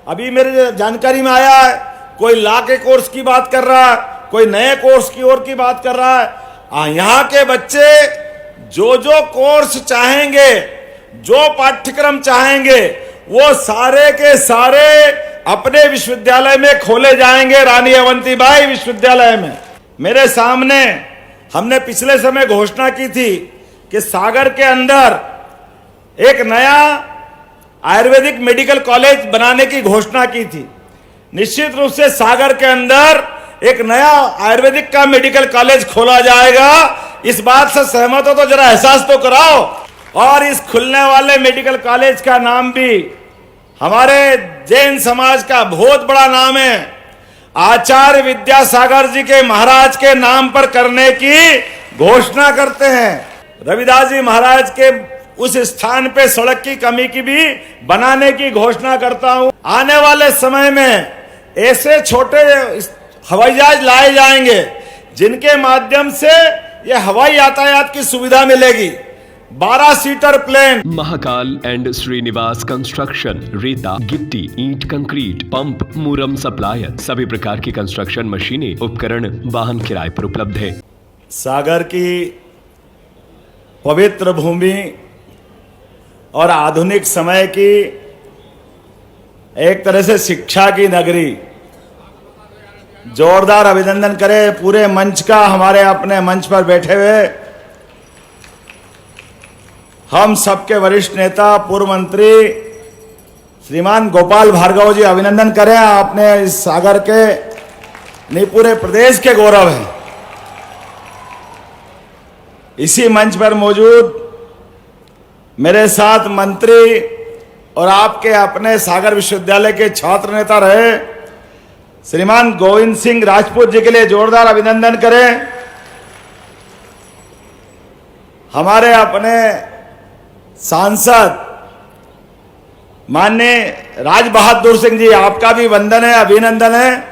अभी मेरे जानकारी में आया है कोई लॉ के कोर्स की बात कर रहा है, कोई नए कोर्स की ओर की बात कर रहा है। यहाँ के बच्चे जो जो कोर्स चाहेंगे, जो पाठ्यक्रम चाहेंगे, वो सारे के सारे अपने विश्वविद्यालय में खोले जाएंगे, रानी अवंतीबाई विश्वविद्यालय में। मेरे सामने हमने पिछले समय घोषणा की थी कि सागर के अंदर एक नया आयुर्वेदिक मेडिकल कॉलेज बनाने की घोषणा की थी। निश्चित रूप से सागर के अंदर एक नया आयुर्वेदिक का मेडिकल कॉलेज खोला जाएगा। इस बात से सहमत हो तो जरा एहसास तो कराओ। और इस खुलने वाले मेडिकल कॉलेज का नाम भी हमारे जैन समाज का बहुत बड़ा नाम है, आचार्य विद्यासागर जी के महाराज के नाम पर करने की घोषणा करते हैं। रविदास जी महाराज के उस स्थान पे सड़क की कमी की भी बनाने की घोषणा करता हूं। आने वाले समय में ऐसे छोटे हवाई जहाज लाए जाएंगे जिनके माध्यम से यह हवाई यातायात की सुविधा मिलेगी। 12 seater plane. Mahakal and Srinivas construction, रेता, गिट्टी, ईंट, कंक्रीट, पंप, मुरम सप्लायर, सभी प्रकार की कंस्ट्रक्शन मशीनें, उपकरण, वाहन किराए पर उपलब्ध है। सागर की पवित्र भूमि और आधुनिक समय की एक तरह से शिक्षा की नगरी, जोरदार अभिनंदन करें पूरे मंच का, हमारे अपने मंच पर बैठे हुए हम सबके वरिष्ठ नेता पूर्व मंत्री श्रीमान गोपाल भार्गव जी, अभिनंदन करें। आपने इस सागर के नहीं पूरे प्रदेश के गौरव हैं। इसी मंच पर मौजूद मेरे साथ मंत्री और आपके अपने सागर विश्वविद्यालय के छात्र नेता रहे श्रीमान गोविंद सिंह राजपूत जी के लिए जोरदार अभिनंदन करें। हमारे अपने सांसद माननीय राज बहादुर सिंह जी, आपका भी वंदन है, अभिनंदन है।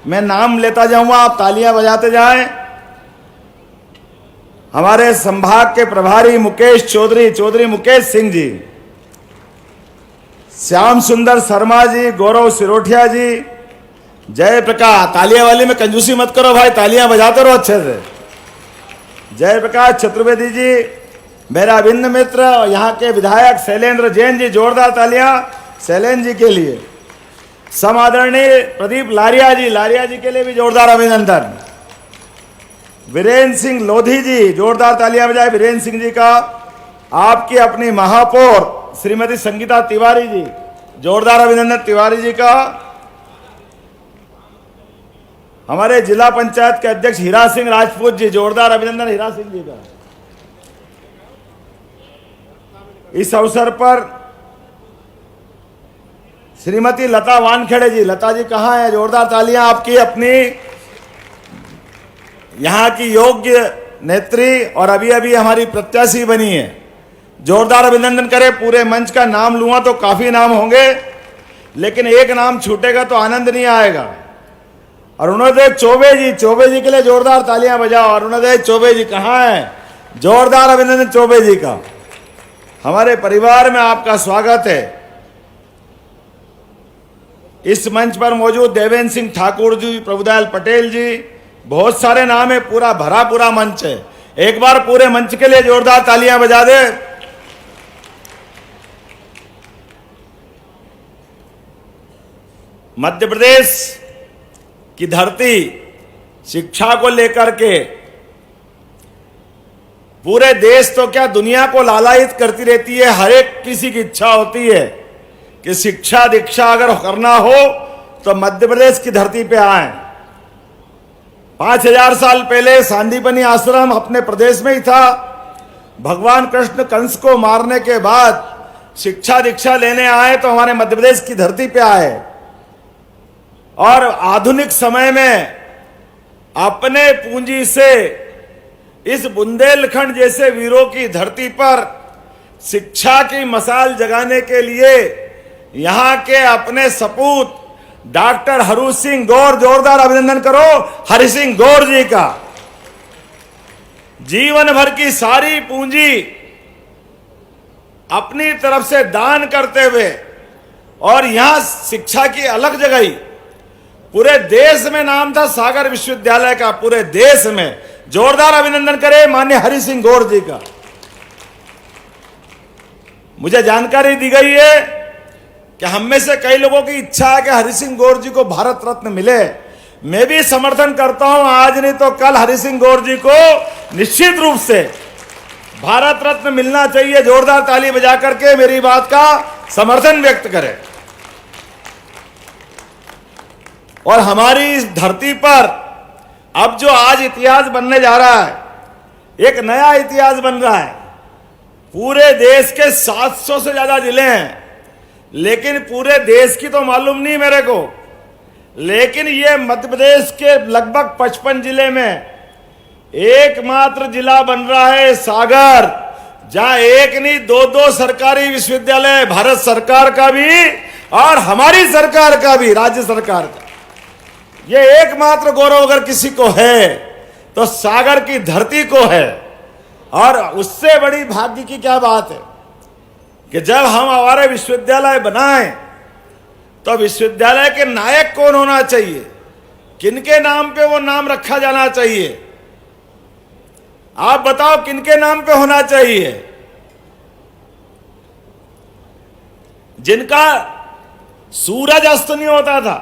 मैं नाम लेता जाऊंगा, आप तालियां बजाते जाएं। हमारे संभाग के प्रभारी मुकेश चौधरी मुकेश सिंह जी, श्याम सुंदर शर्मा जी, गौरव सिरोठिया जी, जय प्रकाश, तालियां वाली में कंजूसी मत करो भाई, तालियां बजाते रहो अच्छे से। जय प्रकाश चतुर्वेदी जी, मेरा अभिन्न मित्र, यहाँ के विधायक शैलेंद्र जैन जी, जोरदार तालियां शैलेंद्र जी के लिए। समादरणीय प्रदीप लारिया जी के लिए भी जोरदार अभिनंदन। वीरेंद्र सिंह लोधी जी, जोरदार तालियां बजाए वीरेंद्र सिंह जी का। आपकी अपनी महापौर श्रीमती संगीता तिवारी जी, जोरदार अभिनंदन तिवारी जी का। हमारे जिला पंचायत के अध्यक्ष हीरा सिंह राजपूत जी, जोरदार अभिनंदन हीरा सिंह जी का। इस अवसर पर श्रीमती लता वानखेड़े जी, लता जी कहाँ है, जोरदार तालियां आपकी अपनी यहाँ की योग्य नेत्री और अभी अभी हमारी प्रत्याशी बनी है। जोरदार अभिनंदन करें। पूरे मंच का नाम लूंगा तो काफी नाम होंगे, लेकिन एक नाम छूटेगा तो आनंद नहीं आएगा। अरुणोदय चौबे जी के लिए जोरदार तालियां बजाओ। अरुणोदय चौबे जी कहाँ हैं, जोरदार अभिनंदन चौबे जी का। हमारे परिवार में आपका स्वागत है। इस मंच पर मौजूद देवेंद्र सिंह ठाकुर जी, प्रभुदयाल पटेल जी, बहुत सारे नाम है, पूरा मंच है। एक बार पूरे मंच के लिए जोरदार तालियां बजा दे। मध्य प्रदेश की धरती शिक्षा को लेकर के पूरे देश तो क्या दुनिया को लालायित करती रहती है। हर एक किसी की इच्छा होती है कि शिक्षा दीक्षा अगर करना हो तो मध्य प्रदेश की धरती पे आए। 5000 साल पहले सांदीपनी आश्रम अपने प्रदेश में ही था। भगवान कृष्ण कंस को मारने के बाद शिक्षा दीक्षा लेने आए तो हमारे मध्य प्रदेश की धरती पे आए, और आधुनिक समय में अपने पूंजी से इस बुंदेलखंड जैसे वीरों की धरती पर शिक्षा की मशाल जगाने के लिए यहाँ के अपने सपूत डॉक्टर हरि सिंह गौर, जोरदार अभिनंदन करो हरि सिंह गौर जी का। जीवन भर की सारी पूंजी अपनी तरफ से दान करते हुए और यहां शिक्षा की अलग जगह पूरे देश में नाम था सागर विश्वविद्यालय का, पूरे देश में। जोरदार अभिनंदन करें माननीय हरि सिंह गौर जी का। मुझे जानकारी दी गई है कि हम में से कई लोगों की इच्छा है कि हरि सिंह गौर जी को भारत रत्न मिले। मैं भी समर्थन करता हूं, आज नहीं तो कल हरि सिंह गौर जी को निश्चित रूप से भारत रत्न मिलना चाहिए। जोरदार ताली बजा करके मेरी बात का समर्थन व्यक्त करें। और हमारी इस धरती पर अब जो आज इतिहास बनने जा रहा है, एक नया इतिहास बन रहा है। पूरे देश के 700 से ज्यादा जिले हैं, लेकिन पूरे देश की तो मालूम नहीं मेरे को, लेकिन ये मध्य प्रदेश के लगभग 55 जिले में एकमात्र जिला बन रहा है सागर, जहां एक नहीं दो सरकारी विश्वविद्यालय, भारत सरकार का भी और हमारी सरकार का भी, राज्य सरकार का। ये एकमात्र गौरव अगर किसी को है तो सागर की धरती को है। और उससे बड़ी भाग्य की क्या बात है कि जब हम हमारे विश्वविद्यालय बनाएं तो विश्वविद्यालय के नायक कौन होना चाहिए, किनके नाम पे वो नाम रखा जाना चाहिए। आप बताओ किनके नाम पे होना चाहिए? जिनका सूरज अस्त नहीं होता था,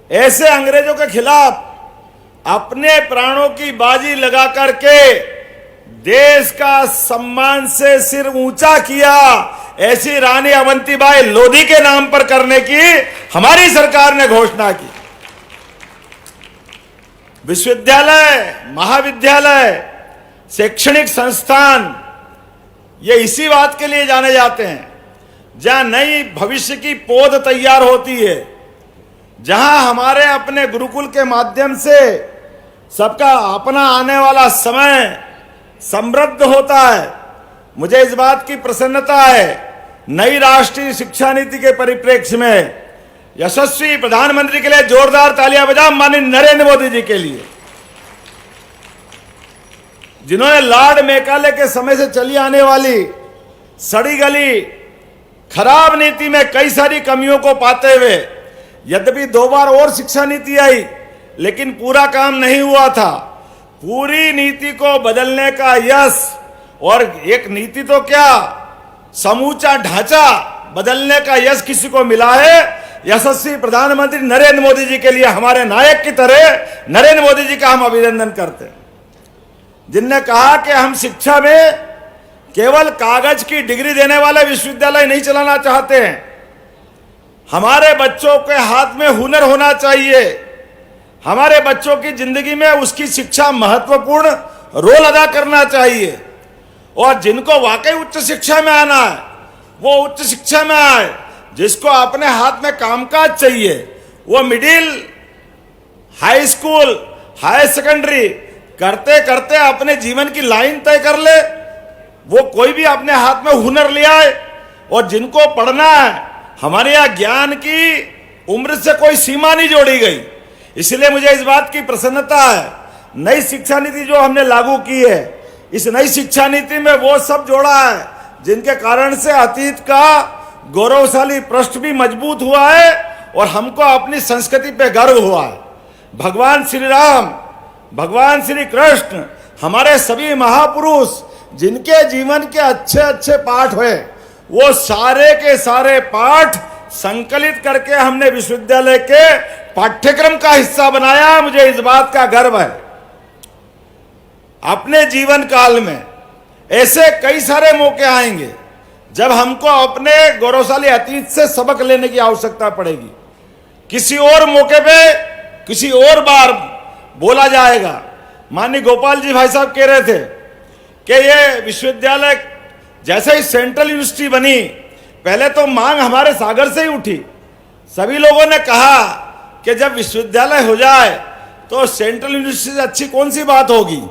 ऐसे अंग्रेजों के खिलाफ अपने प्राणों की बाजी लगा करके देश का सम्मान से सिर ऊंचा किया, ऐसी रानी अवंतीबाई लोधी के नाम पर करने की हमारी सरकार ने घोषणा की। विश्वविद्यालय, महाविद्यालय, शैक्षणिक संस्थान ये इसी बात के लिए जाने जाते हैं जहां नई भविष्य की पौध तैयार होती है, जहां हमारे अपने गुरुकुल के माध्यम से सबका अपना आने वाला समय समृद्ध होता है। मुझे इस बात की प्रसन्नता है, नई राष्ट्रीय शिक्षा नीति के परिप्रेक्ष्य में यशस्वी प्रधानमंत्री के लिए जोरदार तालियां बजाओ माननीय नरेंद्र मोदी जी के लिए, जिन्होंने लॉर्ड मेकाले के समय से चली आने वाली सड़ी गली खराब नीति में कई सारी कमियों को पाते हुए, यद्यपि 2 बार और शिक्षा नीति आई लेकिन पूरा काम नहीं हुआ था, पूरी नीति को बदलने का यश, और एक नीति तो क्या समूचा ढांचा बदलने का यश किसी को मिला है, यशस्वी प्रधानमंत्री नरेंद्र मोदी जी के लिए हमारे नायक की तरह नरेंद्र मोदी जी का हम अभिनंदन करते हैं, जिनने कहा कि हम शिक्षा में केवल कागज की डिग्री देने वाले विश्वविद्यालय नहीं चलाना चाहते हैं, हमारे बच्चों के हाथ में हुनर होना चाहिए, हमारे बच्चों की जिंदगी में उसकी शिक्षा महत्वपूर्ण रोल अदा करना चाहिए, और जिनको वाकई उच्च शिक्षा में आना है वो उच्च शिक्षा में आए, जिसको अपने हाथ में कामकाज चाहिए वो middle, high school, high secondary करते करते अपने जीवन की लाइन तय कर ले, वो कोई भी अपने हाथ में हुनर ले आए। और जिनको पढ़ना है, हमारे यहाँ ज्ञान की उम्र से कोई सीमा नहीं जोड़ी गई, इसलिए मुझे इस बात की प्रसन्नता है, नई शिक्षा नीति जो हमने लागू की है, इस नई शिक्षा नीति में वो सब जोड़ा है जिनके कारण से अतीत का गौरवशाली पृष्ठ भी मजबूत हुआ है और हमको अपनी संस्कृति पे गर्व हुआ है। भगवान श्री राम, भगवान श्री कृष्ण, हमारे सभी महापुरुष जिनके जीवन के अच्छे अच्छे पाठ हुए, वो सारे के सारे पाठ संकलित करके हमने विश्वविद्यालय के पाठ्यक्रम का हिस्सा बनाया। मुझे इस बात का गर्व है। अपने जीवन काल में ऐसे कई सारे मौके आएंगे जब हमको अपने गौरवशाली अतीत से सबक लेने की आवश्यकता पड़ेगी। किसी और मौके पे किसी और बार बोला जाएगा। माननीय गोपाल जी भाई साहब कह रहे थे कि ये विश्वविद्यालय जैसे ही सेंट्रल यूनिवर्सिटी बनी, पहले तो मांग हमारे सागर से ही उठी। सभी लोगों ने कहा कि जब विश्वविद्यालय हो जाए तो सेंट्रल यूनिवर्सिटी से अच्छी कौन सी बात होगी।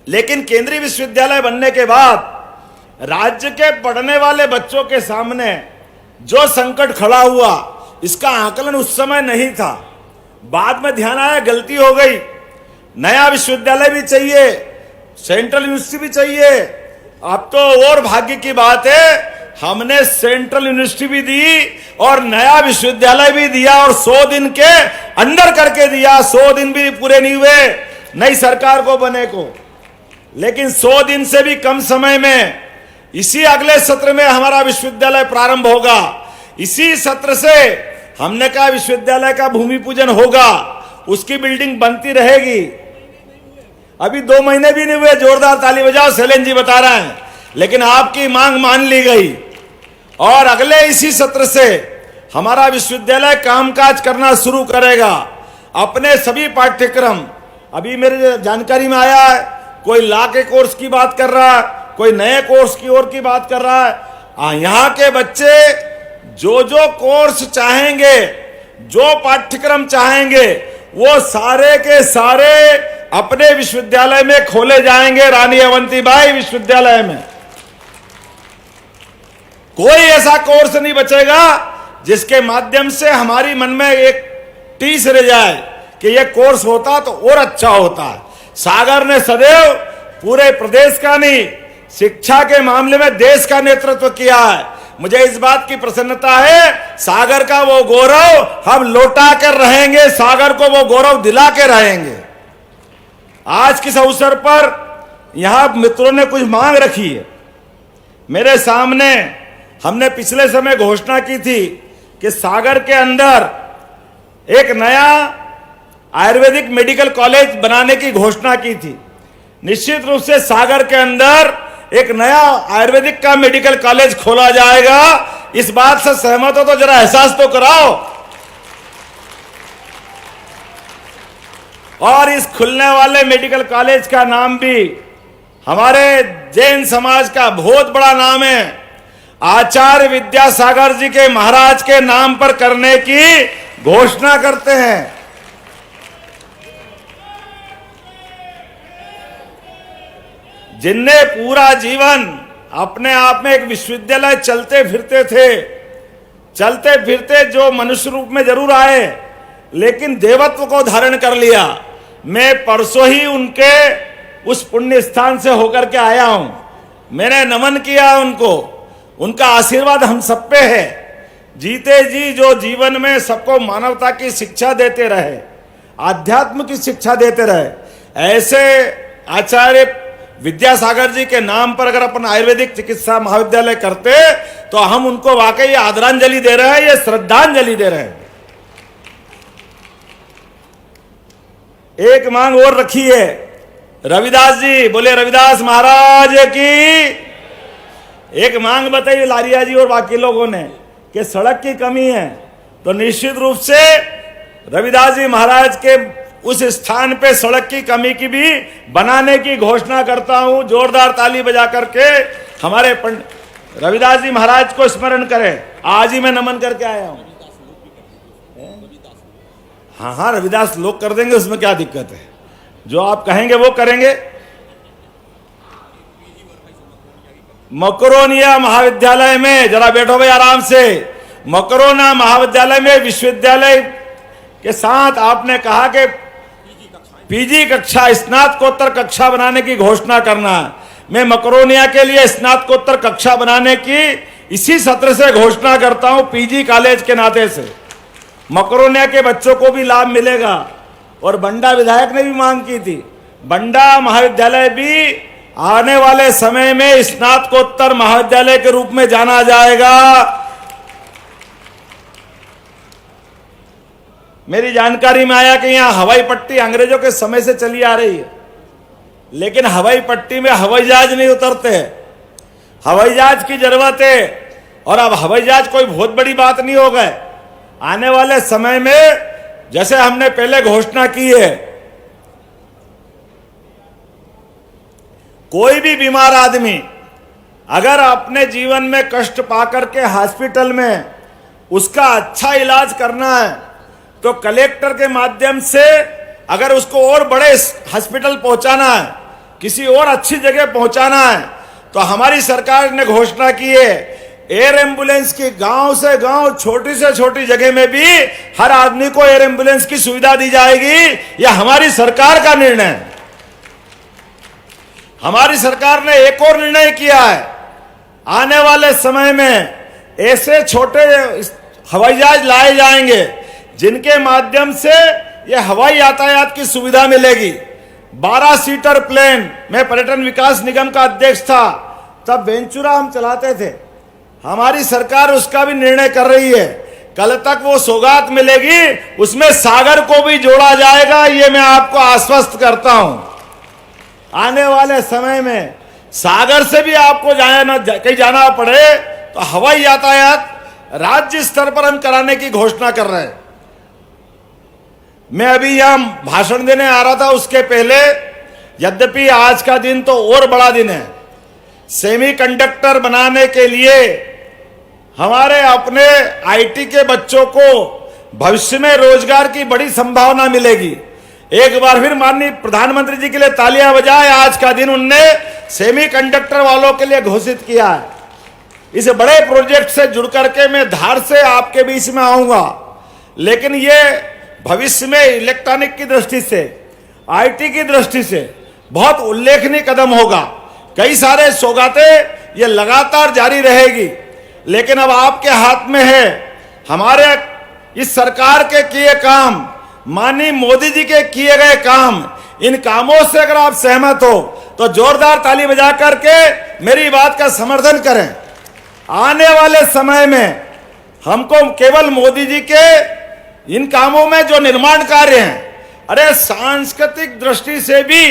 लेकिन केंद्रीय विश्वविद्यालय बनने के बाद राज्य के पढ़ने वाले बच्चों के सामने जो संकट खड़ा हुआ, इसका आकलन उस समय नहीं था। बाद में ध्यान आया गलती हो गई, नया विश्वविद्यालय भी चाहिए, सेंट्रल यूनिवर्सिटी भी चाहिए। अब तो और भाग्य की बात है, हमने सेंट्रल यूनिवर्सिटी भी दी और नया विश्वविद्यालय भी दिया और 100 दिन के अंदर करके दिया। 100 दिन भी पूरे नहीं हुए नई सरकार को बने को, लेकिन 100 दिन से भी कम समय में इसी अगले सत्र में हमारा विश्वविद्यालय प्रारंभ होगा। इसी सत्र से हमने कहा विश्वविद्यालय का भूमि पूजन होगा, उसकी बिल्डिंग बनती रहेगी। अभी 2 महीने भी नहीं हुए, जोरदार ताली बजाओ, शैलेंद्र जी बता रहे हैं, लेकिन आपकी मांग मान ली गई और अगले इसी सत्र से हमारा विश्वविद्यालय कामकाज करना शुरू करेगा। अपने सभी पाठ्यक्रम, अभी मेरे जानकारी में आया है, कोई लॉ के कोर्स की बात कर रहा है, कोई नए कोर्स की ओर की बात कर रहा है। यहाँ के बच्चे जो जो कोर्स चाहेंगे, जो पाठ्यक्रम चाहेंगे, वो सारे के सारे अपने विश्वविद्यालय में खोले जाएंगे। रानी अवंतीबाई विश्वविद्यालय में कोई ऐसा कोर्स नहीं बचेगा जिसके माध्यम से हमारी मन में एक टीस रह जाए कि यह कोर्स होता तो और अच्छा होता। सागर ने सदैव पूरे प्रदेश का नहीं, शिक्षा के मामले में देश का नेतृत्व किया है। मुझे इस बात की प्रसन्नता है, सागर का वो गौरव हम लौटा कर रहेंगे, सागर को वो गौरव दिला के रहेंगे। आज किस अवसर पर यहां मित्रों ने कुछ मांग रखी है मेरे सामने। हमने पिछले समय घोषणा की थी कि सागर के अंदर एक नया आयुर्वेदिक मेडिकल कॉलेज बनाने की घोषणा की थी। निश्चित रूप से सागर के अंदर एक नया आयुर्वेदिक का मेडिकल कॉलेज खोला जाएगा। इस बात से सहमत हो तो जरा एहसास तो कराओ। और इस खुलने वाले मेडिकल कॉलेज का नाम भी हमारे जैन समाज का बहुत बड़ा नाम है, आचार्य विद्यासागर जी के महाराज के नाम पर करने की घोषणा करते हैं। जिनने पूरा जीवन अपने आप में एक विश्वविद्यालय चलते फिरते थे, चलते फिरते जो मनुष्य रूप में जरूर आए लेकिन देवत्व को धारण कर लिया। मैं परसों ही उनके उस पुण्य स्थान से होकर के आया हूं, मैंने नमन किया उनको। उनका आशीर्वाद हम सब पे है। जीते जी जो जीवन में सबको मानवता की शिक्षा देते रहे, आध्यात्म की शिक्षा देते रहे, ऐसे आचार्य विद्यासागर जी के नाम पर अगर अपन आयुर्वेदिक चिकित्सा महाविद्यालय करते तो हम उनको वाकई आदरांजलि दे रहे हैं, ये श्रद्धांजलि दे रहे हैं। एक मांग और रखी है रविदास जी, बोले रविदास महाराज की। एक मांग बताई लारिया जी और बाकी लोगों ने कि सड़क की कमी है, तो निश्चित रूप से रविदास जी महाराज के उस स्थान पे सड़क की कमी की भी बनाने की घोषणा करता हूं। जोरदार ताली बजा करके हमारे रविदास जी महाराज को स्मरण करें। आज ही मैं नमन करके आया हूं। हाँ, रविदास लोग कर देंगे, उसमें क्या दिक्कत है, जो आप कहेंगे वो करेंगे। मकरोनिया महाविद्यालय में, जरा बैठो भाई आराम से, मकरोना महाविद्यालय में विश्वविद्यालय के साथ आपने कहा कि पीजी कक्षा, स्नातकोत्तर कक्षा बनाने की घोषणा करना है। मैं मकरोनिया के लिए स्नातकोत्तर कक्षा बनाने की इसी सत्र से घोषणा करता हूं। पीजी कॉलेज के नाते से मकरोनिया के बच्चों को भी लाभ मिलेगा। और बंडा विधायक ने भी मांग की थी, बंडा महाविद्यालय भी आने वाले समय में स्नातकोत्तर महाविद्यालय के रूप में जाना जाएगा। मेरी जानकारी में आया कि यहां हवाई पट्टी अंग्रेजों के समय से चली आ रही है, लेकिन हवाई पट्टी में हवाई जहाज नहीं उतरते, हवाई जहाज की जरूरत है। और अब हवाई जहाज कोई बहुत बड़ी बात नहीं हो गए। आने वाले समय में जैसे हमने पहले घोषणा की है, कोई भी बीमार आदमी अगर अपने जीवन में कष्ट पाकर के हॉस्पिटल में उसका अच्छा इलाज करना है तो कलेक्टर के माध्यम से अगर उसको और बड़े हॉस्पिटल पहुंचाना है, किसी और अच्छी जगह पहुंचाना है, तो हमारी सरकार ने घोषणा की है एयर एम्बुलेंस की। गांव से गांव, छोटी से छोटी जगह में भी हर आदमी को एयर एम्बुलेंस की सुविधा दी जाएगी। यह हमारी सरकार का निर्णय है। हमारी सरकार ने एक और निर्णय किया है, आने वाले समय में ऐसे छोटे हवाई जहाज लाए जाएंगे जिनके माध्यम से ये हवाई यातायात की सुविधा मिलेगी। 12 सीटर प्लेन, मैं पर्यटन विकास निगम का अध्यक्ष था, तब वेंचुरा हम चलाते थे। हमारी सरकार उसका भी निर्णय कर रही है। कल तक वो सौगात मिलेगी, उसमें सागर को भी जोड़ा जाएगा, ये मैं आपको आश्वस्त करता हूं। आने वाले समय में सागर से भी आपको कहीं जाना पड़े तो हवाई यातायात राज्य स्तर पर हम कराने की घोषणा कर रहे हैं। मैं अभी यहां भाषण देने आ रहा था, उसके पहले यद्यपि आज का दिन तो और बड़ा दिन है, सेमीकंडक्टर बनाने के लिए हमारे अपने आईटी के बच्चों को भविष्य में रोजगार की बड़ी संभावना मिलेगी। एक बार फिर माननीय प्रधानमंत्री जी के लिए तालियां बजाएं। आज का दिन उनने सेमीकंडक्टर वालों के लिए घोषित किया है। इस बड़े प्रोजेक्ट से जुड़ करके मैं धार से आपके बीच में आऊंगा, लेकिन ये भविष्य में इलेक्ट्रॉनिक की दृष्टि से, आईटी की दृष्टि से बहुत उल्लेखनीय कदम होगा। कई सारे सौगातें ये लगातार जारी रहेगी, लेकिन अब आपके हाथ में है। हमारे इस सरकार के किए काम, माननीय मोदी जी के किए गए काम, इन कामों से अगर आप सहमत हो तो जोरदार ताली बजा करके मेरी बात का समर्थन करें। आने वाले समय में हमको केवल मोदी जी के इन कामों में जो निर्माण कार्य हैं, अरे सांस्कृतिक दृष्टि से भी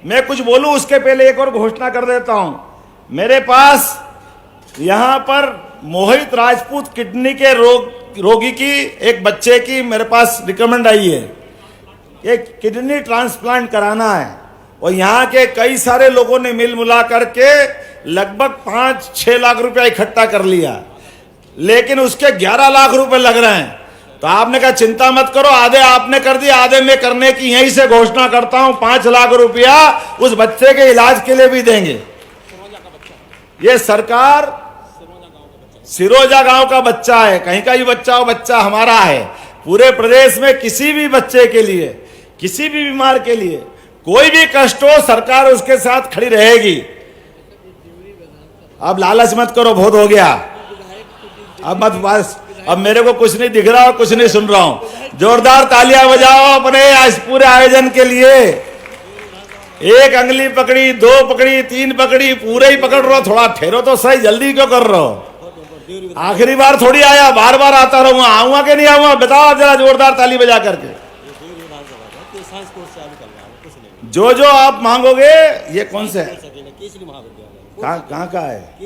मैं कुछ बोलूं उसके पहले एक और घोषणा कर देता हूं। मेरे पास यहां पर मोहित राजपूत किडनी के रोगी की एक बच्चे की मेरे पास रिकमेंड आई है, एक किडनी ट्रांसप्लांट कराना है, और यहाँ के कई सारे लोगों ने मिल मिला करके लगभग 5-6 लाख रुपया इकट्ठा कर लिया, लेकिन उसके 11 लाख रुपए लग रहे हैं। तो आपने कहा चिंता मत करो, आधे आपने कर दिया, आधे मैं करने की यहीं से घोषणा करता हूं। 5 लाख रुपया उस बच्चे के इलाज के लिए भी देंगे। ये सरकार सिरोजा गांव का बच्चा है, कहीं का भी बच्चा हो, बच्चा हमारा है। पूरे प्रदेश में किसी भी बच्चे के लिए, किसी भी बीमार के लिए कोई भी कष्ट हो, सरकार उसके साथ खड़ी रहेगी। अब लालच मत करो, बहुत हो गया, अब मत बस, अब मेरे को कुछ नहीं दिख रहा और कुछ नहीं सुन रहा हूं। जोरदार तालियां बजाओ अपने आज पूरे आयोजन के लिए। एक अंगली पकड़ी, 2 पकड़ी, 3 पकड़ी, पूरे ही पकड़ रहे हो, थोड़ा ठहरो तो सही, जल्दी क्यों कर रहे हो? आखिरी बार थोड़ी आया, बार बार आता रहूंगा, आऊंगा कि नहीं आऊंगा बताओ जरा, जोरदार ताली बजा करके। जो जो आप मांगोगे। ये कौन से है? कहाँ का है?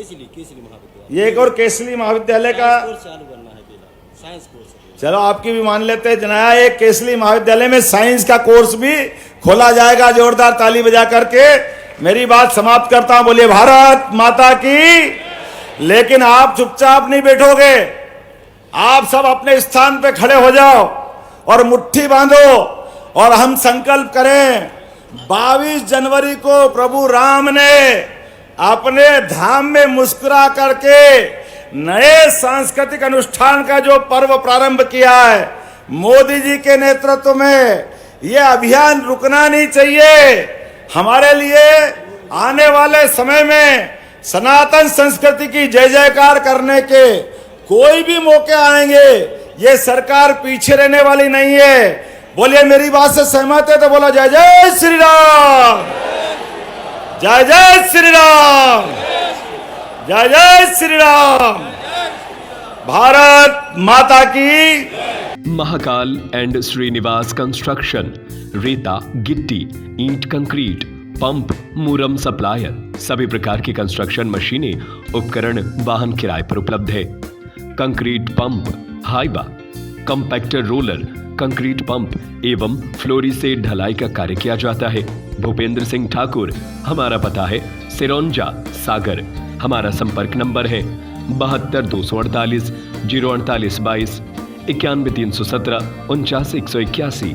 ये एक और केसली महाविद्यालय का, चलो आपकी भी मान लेते हैं। जनाया एक केसली महाविद्यालय में साइंस का कोर्स भी खोला जाएगा। जोरदार ताली बजा करके मेरी बात समाप्त करता हूं। बोलिए भारत माता की। लेकिन आप चुपचाप नहीं बैठोगे, आप सब अपने स्थान पे खड़े हो जाओ और मुट्ठी बांधो और हम संकल्प करें। 22 जनवरी को प्रभु राम ने अपने धाम में मुस्कुरा करके नए सांस्कृतिक अनुष्ठान का जो पर्व प्रारंभ किया है, मोदी जी के नेतृत्व में, यह अभियान रुकना नहीं चाहिए। हमारे लिए आने वाले समय में सनातन संस्कृति की जय जयकार करने के कोई भी मौके आएंगे, ये सरकार पीछे रहने वाली नहीं है। बोलिए मेरी बात से सहमत है तो बोला जय जय श्री राम, जय जय श्री राम, जय जय श्री राम। भारत माता की। महाकाल एंड श्रीनिवास कंस्ट्रक्शन, रेता, गिट्टी, ईंट, कंक्रीट, पंप, मुरम सप्लायर, सभी प्रकार की कंस्ट्रक्शन मशीनें, उपकरण, वाहन किराए पर उपलब्ध है। Concrete pump, Hyva, compactor roller, concrete pump एवं फ्लोरी से ढलाई का कार्य किया जाता है। भूपेंद्र सिंह ठाकुर, हमारा पता है सिरौंजा, सागर। हमारा संपर्क नंबर है 72 248 048 22, 91 317 49 181।